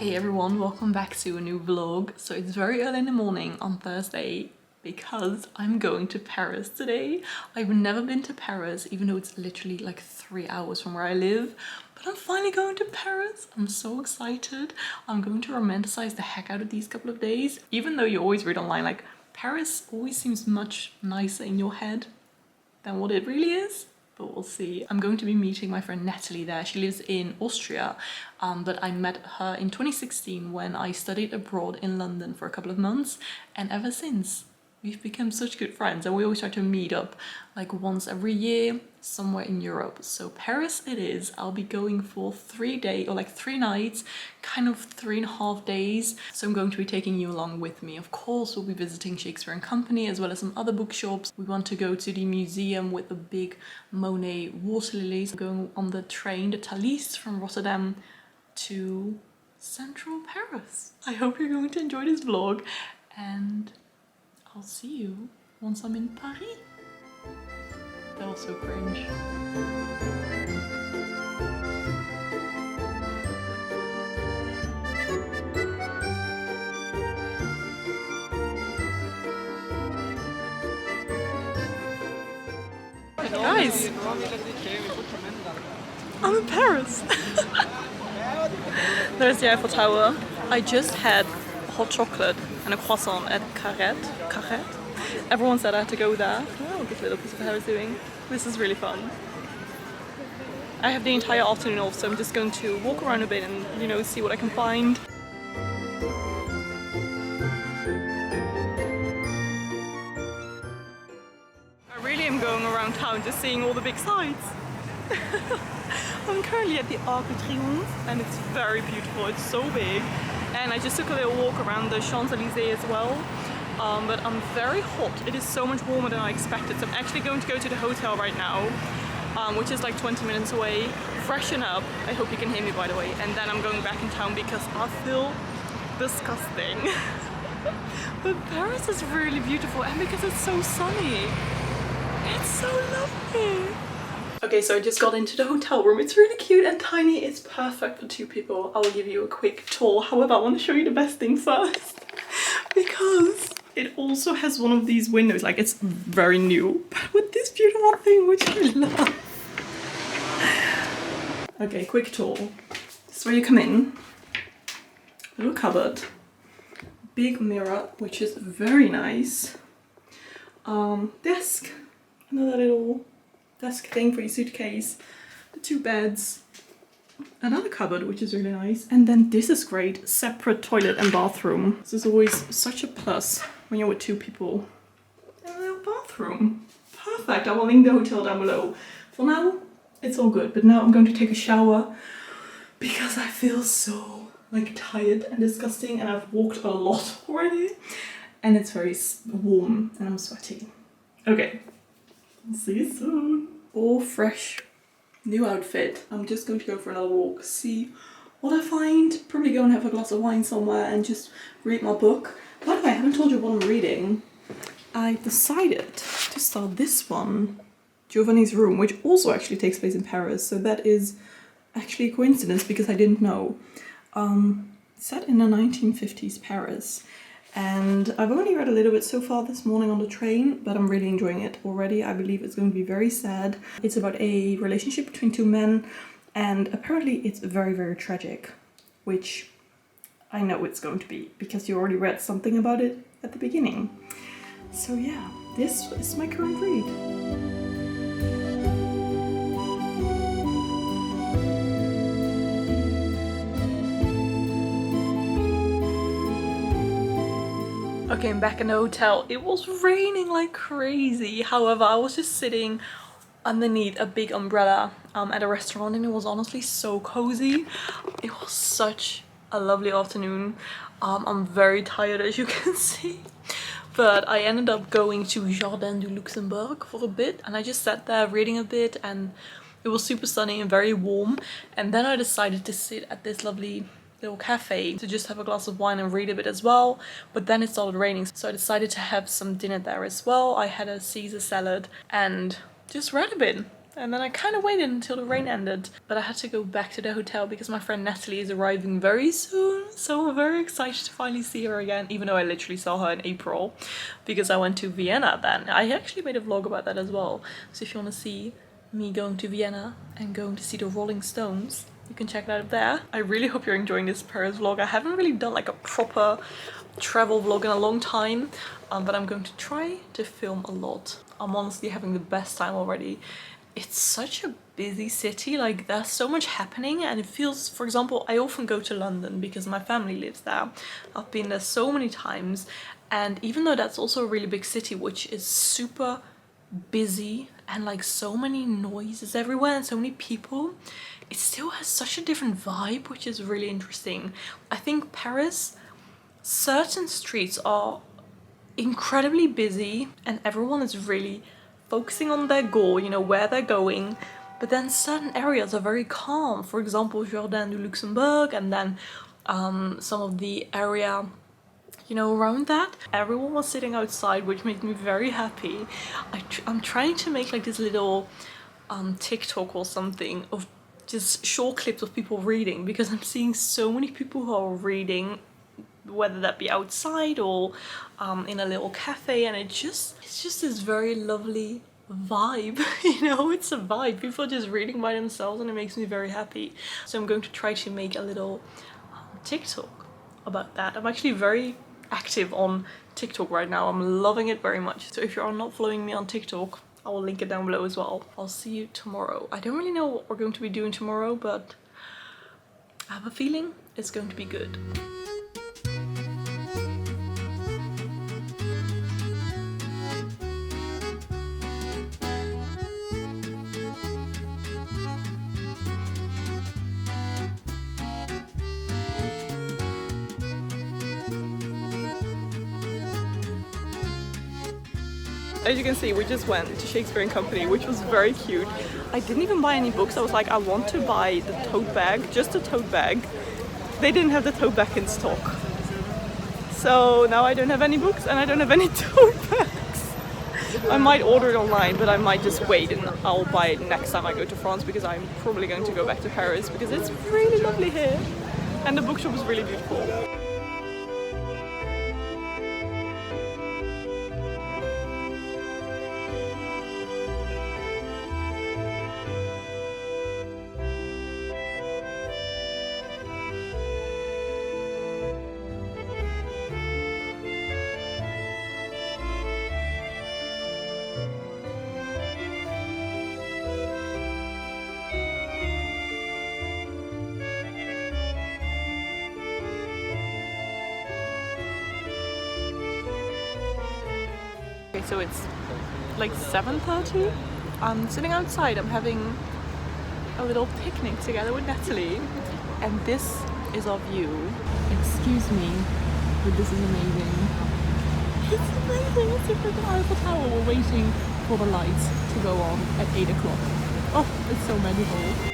Hey everyone, welcome back to a new vlog. So it's very early in the morning on Thursday because I'm going to Paris today. I've never been to Paris, even though it's literally like 3 hours from where I live. But I'm finally going to Paris. I'm so excited. I'm going to romanticize the heck out of these couple of days. Even though you always read online, like Paris always seems much nicer in your head than what it really is. But we'll see. I'm going to be meeting my friend Natalie there. She lives in Austria, but I met her in 2016 when I studied abroad in London for a couple of months, and ever since we've become such good friends, and we always try to meet up like once every year somewhere in Europe. So Paris it is. I'll be going for 3 days or like 3 nights, kind of 3.5 days. So I'm going to be taking you along with me. Of course, we'll be visiting Shakespeare and Company as well as some other bookshops. We want to go to the museum with the big Monet water lilies. I'm going on the train, the Thalys from Rotterdam to central Paris. I hope you're going to enjoy this vlog, and I'll see you once I'm in Paris. That was so cringe. Guys, I'm in Paris. There's the Eiffel Tower. I just had hot chocolate and a croissant at Carrette. Everyone said I had to go there. Oh, this little piece of hair is doing. This is really fun. I have the entire afternoon off, so I'm just going to walk around a bit and, you know, see what I can find. I really am going around town just seeing all the big sights. I'm currently at the Arc de Triomphe and it's very beautiful. It's so big. And I just took a little walk around the Champs-Élysées as well. But I'm very hot. It is so much warmer than I expected. So I'm actually going to go to the hotel right now, which is like 20 minutes away, freshen up. I hope you can hear me, by the way. And then I'm going back in town because I feel disgusting. But Paris is really beautiful, and because it's so sunny, it's so lovely. Okay, so I just got into the hotel room. It's really cute and tiny. It's perfect for 2 people. I will give you a quick tour. However, I want to show you the best thing first because it also has one of these windows. Like, it's very new, but with this beautiful thing, which I love. Okay, quick tour. This is where you come in. Little cupboard. Big mirror, which is very nice. Desk. Another little desk thing for your suitcase. The 2 beds. Another cupboard, which is really nice. And then this is great. Separate toilet and bathroom. This is always such a plus when you're with 2 people. And a little bathroom. Perfect. I will link the hotel down below. For now, it's all good. But now I'm going to take a shower because I feel so like tired and disgusting, and I've walked a lot already. And it's very warm and I'm sweaty. Okay. See you soon. All fresh. New outfit. I'm just going to go for another walk, see what I find. Probably go and have a glass of wine somewhere and just read my book. By the way, I haven't told you what I'm reading. I decided to start this one, Giovanni's Room, which also actually takes place in Paris. So that is actually a coincidence because I didn't know. Set in the 1950s Paris. And I've only read a little bit so far this morning on the train, but I'm really enjoying it already. I believe it's going to be very sad. It's about a relationship between 2 men, and apparently it's very, very tragic, which I know it's going to be because you already read something about it at the beginning. So yeah, this is my current read. Okay, I'm back in the hotel. It was raining like crazy. However, I was just sitting underneath a big umbrella at a restaurant, and it was honestly so cozy. It was such a lovely afternoon. I'm very tired, as you can see. But I ended up going to Jardin du Luxembourg for a bit, and I just sat there reading a bit, and it was super sunny and very warm. And then I decided to sit at this lovely little cafe to just have a glass of wine and read a bit as well, but then it started raining, so I decided to have some dinner there as well. I had a Caesar salad and just read a bit. And then I kind of waited until the rain ended, but I had to go back to the hotel because my friend Natalie is arriving very soon. So I'm very excited to finally see her again, even though I literally saw her in April because I went to Vienna then. I actually made a vlog about that as well. So if you want to see me going to Vienna and going to see the Rolling Stones, you can check that out there. I really hope you're enjoying this Paris vlog. I haven't really done like a proper travel vlog in a long time, but I'm going to try to film a lot. I'm honestly having the best time already. It's such a busy city, like there's so much happening, and it feels, for example, I often go to London because my family lives there. I've been there so many times, and even though that's also a really big city, which is super busy and like so many noises everywhere and so many people, it still has such a different vibe, which is really interesting. I think Paris, certain streets are incredibly busy and everyone is really focusing on their goal, you know, where they're going, but then certain areas are very calm. For example, Jardin du Luxembourg, and then some of the area, you know, around that. Everyone was sitting outside, which made me very happy. I'm trying to make like this little TikTok or something of just short clips of people reading, because I'm seeing so many people who are reading, whether that be outside or in a little cafe, and it's just this very lovely vibe. You know, it's a vibe. People are just reading by themselves and it makes me very happy. So I'm going to try to make a little TikTok about that. I'm actually very active on TikTok right now. I'm loving it very much. So if you're not following me on TikTok, I will link it down below as well. I'll see you tomorrow. I don't really know what we're going to be doing tomorrow, but I have a feeling it's going to be good. As you can see, we just went to Shakespeare and Company, which was very cute. I didn't even buy any books. I was like, I want to buy the tote bag, just a tote bag. They didn't have the tote bag in stock. So now I don't have any books and I don't have any tote bags. I might order it online, but I might just wait and I'll buy it next time I go to France, because I'm probably going to go back to Paris because it's really lovely here. And the bookshop is really beautiful. Okay, so it's like 7:30. I'm sitting outside. I'm having a little picnic together with Natalie, and this is our view. Excuse me, but this is amazing. It's amazing. It's like the Eiffel Tower. We're waiting for the lights to go on at 8 o'clock. Oh, it's so magical.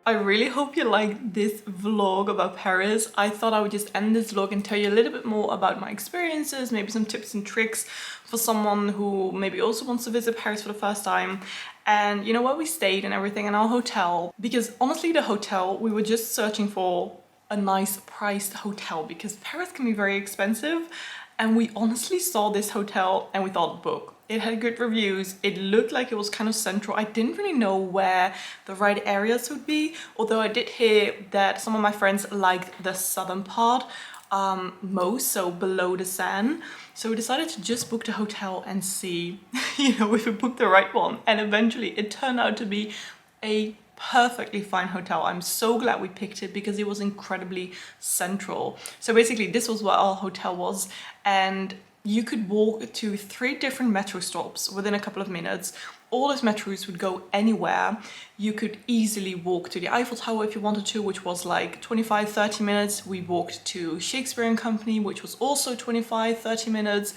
I really hope you liked this vlog about Paris. I thought I would just end this vlog and tell you a little bit more about my experiences, maybe some tips and tricks for someone who maybe also wants to visit Paris for the first time. and you know where we stayed and everything in our hotel, because honestly the hotel, we were just searching for a nice priced hotel because Paris can be very expensive, and we honestly saw this hotel and we thought book. It had good reviews, it looked like it was kind of central. I didn't really know where the right areas would be, although I did hear that some of my friends liked the southern part most, so below the Seine. So we decided to just book the hotel and see, you know, if we booked the right one. And eventually it turned out to be a perfectly fine hotel. I'm so glad we picked it because it was incredibly central. So basically this was where our hotel was, and you could walk to 3 different metro stops within a couple of minutes. All those metros would go anywhere. You could easily walk to the Eiffel Tower if you wanted to, which was like 25-30 minutes. We walked to Shakespeare and Company, which was also 25-30 minutes.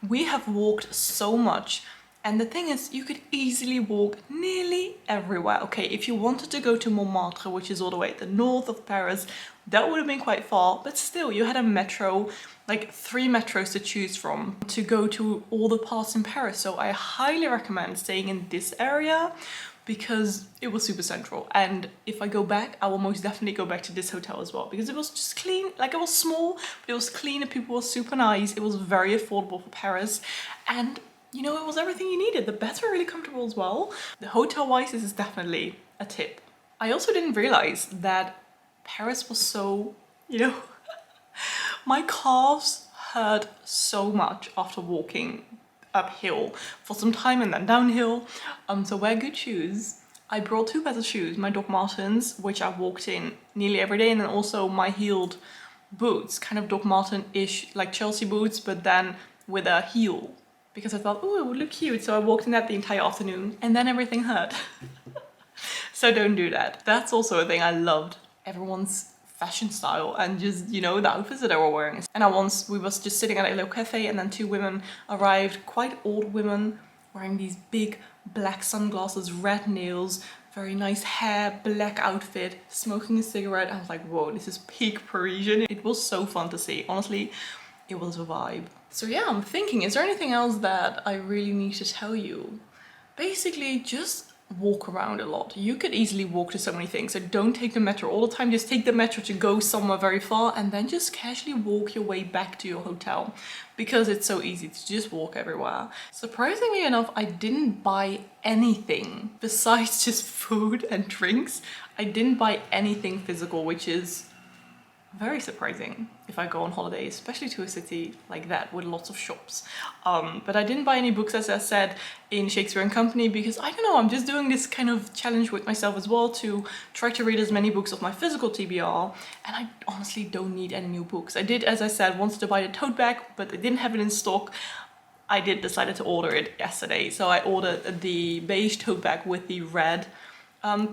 We have walked so much. And the thing is, you could easily walk nearly everywhere. Okay, if you wanted to go to Montmartre, which is all the way at the north of Paris, that would have been quite far, but still you had a metro, like 3 metros to choose from to go to all the parts in Paris. So I highly recommend staying in this area because it was super central. And if I go back, I will most definitely go back to this hotel as well because it was just clean. Like, it was small, but it was clean and people were super nice. It was very affordable for Paris, and you know, it was everything you needed. The beds were really comfortable as well. The hotel-wise, this is definitely a tip. I also didn't realize that Paris was so, you know, my calves hurt so much after walking uphill for some time and then downhill. So wear good shoes. I brought 2 pairs of shoes, my Doc Martens, which I walked in nearly every day, and then also my heeled boots, kind of Doc Marten-ish, like Chelsea boots, but then with a heel. Because I thought, oh, it would look cute. So I walked in that the entire afternoon and then everything hurt. So don't do that. That's also a thing I loved. Everyone's fashion style and just, you know, the outfits that they were wearing. And we was just sitting at a little cafe, and then 2 women arrived, quite old women, wearing these big black sunglasses, red nails, very nice hair, black outfit, smoking a cigarette. I was like, whoa, this is peak Parisian. It was so fun to see. Honestly, it was a vibe. So yeah, I'm thinking, is there anything else that I really need to tell you? Basically, just walk around a lot. You could easily walk to so many things, so don't take the metro all the time. Just take the metro to go somewhere very far and then just casually walk your way back to your hotel because it's so easy to just walk everywhere. Surprisingly enough, I didn't buy anything besides just food and drinks. I didn't buy anything physical, which is very surprising if I go on holiday, especially to a city like that with lots of shops. But I didn't buy any books, as I said, in Shakespeare and Company because I don't know, I'm just doing this kind of challenge with myself as well to try to read as many books of my physical TBR, and I honestly don't need any new books. I did, as I said, wanted to buy the tote bag, but they didn't have it in stock. I decided to order it yesterday, so I ordered the beige tote bag with the red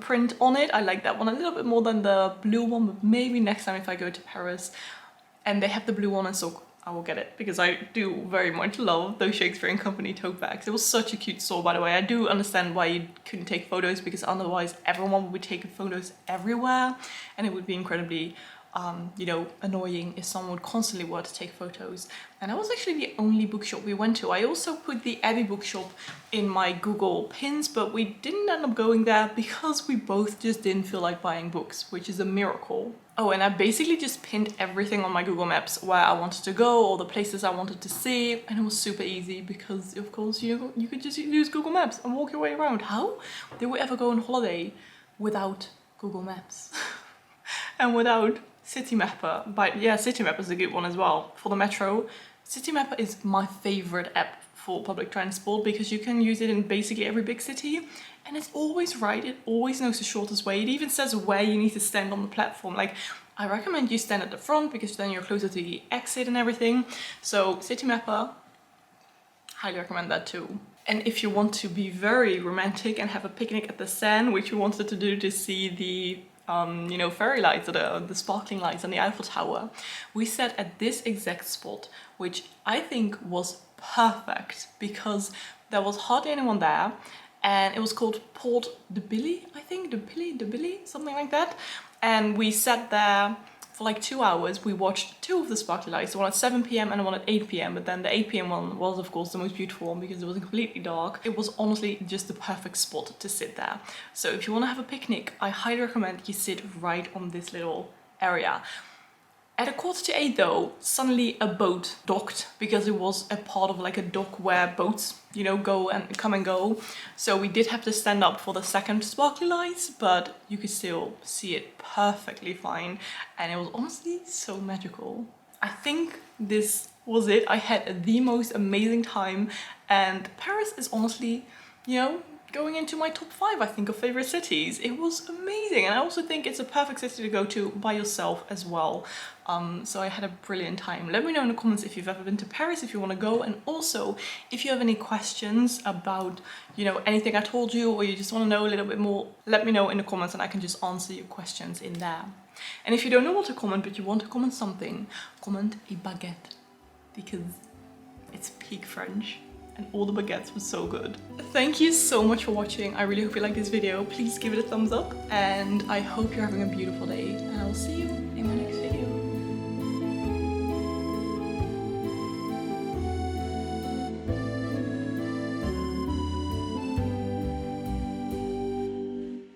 print on it. I like that one a little bit more than the blue one, but maybe next time if I go to Paris and they have the blue one in stock, I will get it because I do very much love those Shakespeare and Company tote bags. It was such a cute store, by the way. I do understand why you couldn't take photos because otherwise everyone would be taking photos everywhere and it would be incredibly you know, annoying if someone would constantly want to take photos. And that was actually the only bookshop we went to. I also put the Abbey bookshop in my Google pins, but we didn't end up going there because we both just didn't feel like buying books, which is a miracle. Oh, and I basically just pinned everything on my Google Maps where I wanted to go, all the places I wanted to see, and it was super easy because, of course, you could just use Google Maps and walk your way around. How did we ever go on holiday without Google Maps? And without City Mapper? But yeah, City Mapper is a good one as well. For the metro, City Mapper is my favorite app for public transport because you can use it in basically every big city and it's always right. It always knows the shortest way. It even says where you need to stand on the platform. Like, I recommend you stand at the front because then you're closer to the exit and everything. So City Mapper, highly recommend that too. And if you want to be very romantic and have a picnic at the Seine, which we wanted to do to see the you know, fairy lights or the sparkling lights on the Eiffel Tower, we sat at this exact spot, which I think was perfect because there was hardly anyone there, and it was called Port de Billy, I think, de Billy, something like that. And we sat there For like 2 hours, we watched 2 of the sparkly lights, the one at 7 p.m. and the one at 8 p.m. But then the 8 p.m. one was of course the most beautiful one because it was completely dark. It was honestly just the perfect spot to sit there. So if you want to have a picnic, I highly recommend you sit right on this little area. At 7:45 though, suddenly a boat docked because it was a part of like a dock where boats, you know, go and come and go. So we did have to stand up for the second sparkly lights, but you could still see it perfectly fine. And it was honestly so magical. I think this was it. I had the most amazing time, and Paris is honestly, you know, going into my top 5, I think, of favorite cities. It was amazing, and I also think it's a perfect city to go to by yourself as well. So I had a brilliant time. Let me know in the comments if you've ever been to Paris, if you want to go, and also if you have any questions about, you know, anything I told you, or you just want to know a little bit more, let me know in the comments and I can just answer your questions in there. And if you don't know what to comment, but you want to comment something, comment a baguette, because it's peak French. And all the baguettes were so good. Thank you so much for watching. I really hope you liked this video. Please give it a thumbs up, and I hope you're having a beautiful day, and I'll see you in my next video.